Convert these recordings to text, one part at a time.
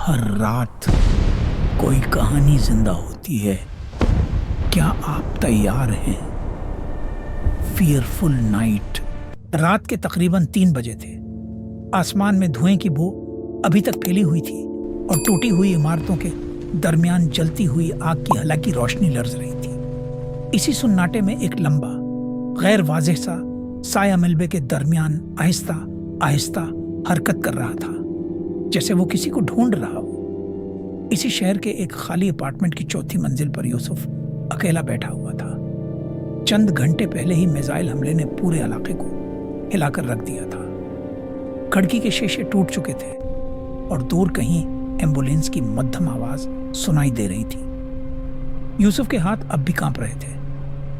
हर रात कोई कहानी जिंदा होती है। क्या आप तैयार हैं? Fearful night. रात के तकरीबन 3 बजे थे। आसमान में धुएं की बू अभी तक फैली हुई थी और टूटी हुई इमारतों के दरमियान जलती हुई आग की हल्की रोशनी लर्ज रही थी। इसी सुन्नाटे में एक लंबा गैर वाज़ेह सा साया मलबे के दरमियान आहिस्ता आहिस्ता हरकत कर रहा था, जैसे वो किसी को ढूंढ रहा हो। इसी शहर के एक खाली अपार्टमेंट की 4थी मंजिल पर यूसुफ अकेला बैठा हुआ था। चंद घंटे पहले ही मिसाइल हमले ने पूरे इलाके को हिलाकर रख दिया था। खिड़की के शीशे टूट चुके थे और दूर कहीं एम्बुलेंस की मध्यम आवाज सुनाई दे रही थी। यूसुफ के हाथ अब भी कांप रहे थे,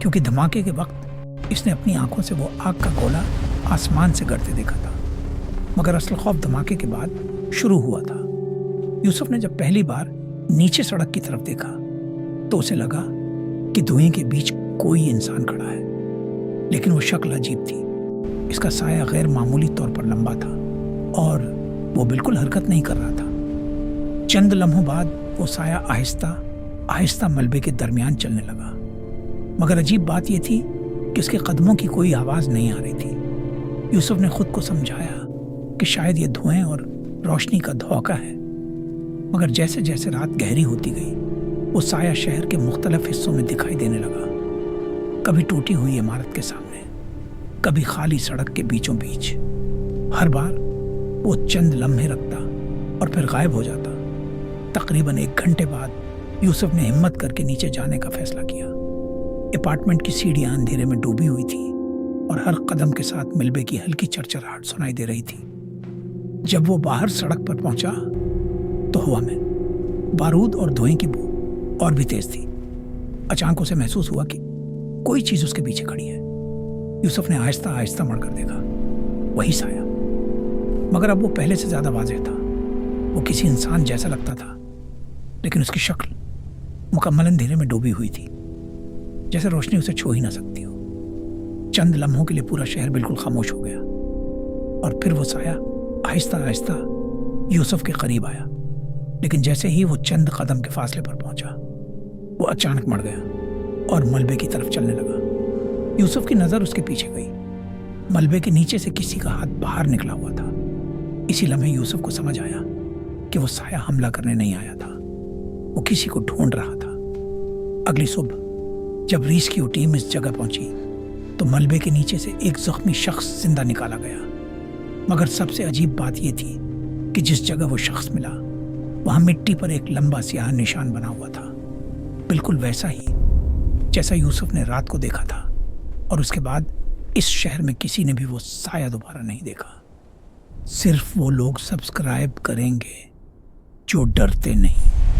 क्योंकि धमाके के वक्त इसने अपनी आंखों से वो आग का गोला आसमान से गिरते देखा था। मगर असल खौफ धमाके के बाद शुरू हुआ था। यूसुफ ने जब पहली बार नीचे सड़क की तरफ देखा तो उसे लगा कि धुएं के बीच कोई इंसान खड़ा है, लेकिन वो शक्ल अजीब थी। इसका साया गैर मामूली तौर पर लंबा था और वो बिल्कुल हरकत नहीं कर रहा था। चंद लम्हों बाद वो साया आहिस्ता आहिस्ता मलबे के दरमियान चलने लगा, मगर अजीब बात यह थी कि उसके कदमों की कोई आवाज नहीं आ रही थी। यूसुफ ने खुद को समझाया कि शायद ये धुएं और रोशनी का धोखा है। मगर जैसे जैसे रात गहरी होती गई, वो साया शहर के मुख्तलिफ हिस्सों में दिखाई देने लगा। कभी टूटी हुई इमारत के सामने, कभी खाली सड़क के बीचों बीच। हर बार वो चंद लम्हे रखता और फिर गायब हो जाता। तकरीबन 1 घंटे बाद यूसुफ ने हिम्मत करके नीचे जाने का फैसला किया। अपार्टमेंट की सीढ़ियां अंधेरे में डूबी हुई थी और हर कदम के साथ मलबे की हल्की चरचराहट सुनाई दे रही थी। जब वो बाहर सड़क पर पहुंचा तो हवा में बारूद और धुएं की बू और भी तेज थी। अचानक उसे महसूस हुआ कि कोई चीज उसके पीछे खड़ी है। यूसुफ ने आहिस्ता आहिस्ता मुड़कर देखा। वही साया, मगर अब वो पहले से ज्यादा वाज़ेह था। वो किसी इंसान जैसा लगता था, लेकिन उसकी शक्ल मुकम्मल अंधेरे में डूबी हुई थी, जैसे रोशनी उसे छू ही ना सकती हो। चंद लम्हों के लिए पूरा शहर बिल्कुल खामोश हो गया और फिर वो साया आहिस्ता आहिस्ता यूसुफ के करीब आया। लेकिन जैसे ही वो चंद कदम के फासले पर पहुंचा, वो अचानक मड़ गया और मलबे की तरफ चलने लगा। यूसुफ की नजर उसके पीछे गई। मलबे के नीचे से किसी का हाथ बाहर निकला हुआ था। इसी लम्हे यूसुफ को समझ आया कि वो साया हमला करने नहीं आया था, वो किसी को ढूंढ रहा था। अगली सुबह जब रेस्क्यू टीम इस जगह पहुंची तो मलबे के नीचे से एक जख्मी शख्स जिंदा निकाला गया। मगर सबसे अजीब बात यह थी कि जिस जगह वो शख्स मिला, वहां मिट्टी पर एक लंबा स्याह निशान बना हुआ था, बिल्कुल वैसा ही जैसा यूसुफ ने रात को देखा था। और उसके बाद इस शहर में किसी ने भी वो साया दोबारा नहीं देखा। सिर्फ वो लोग सब्सक्राइब करेंगे जो डरते नहीं।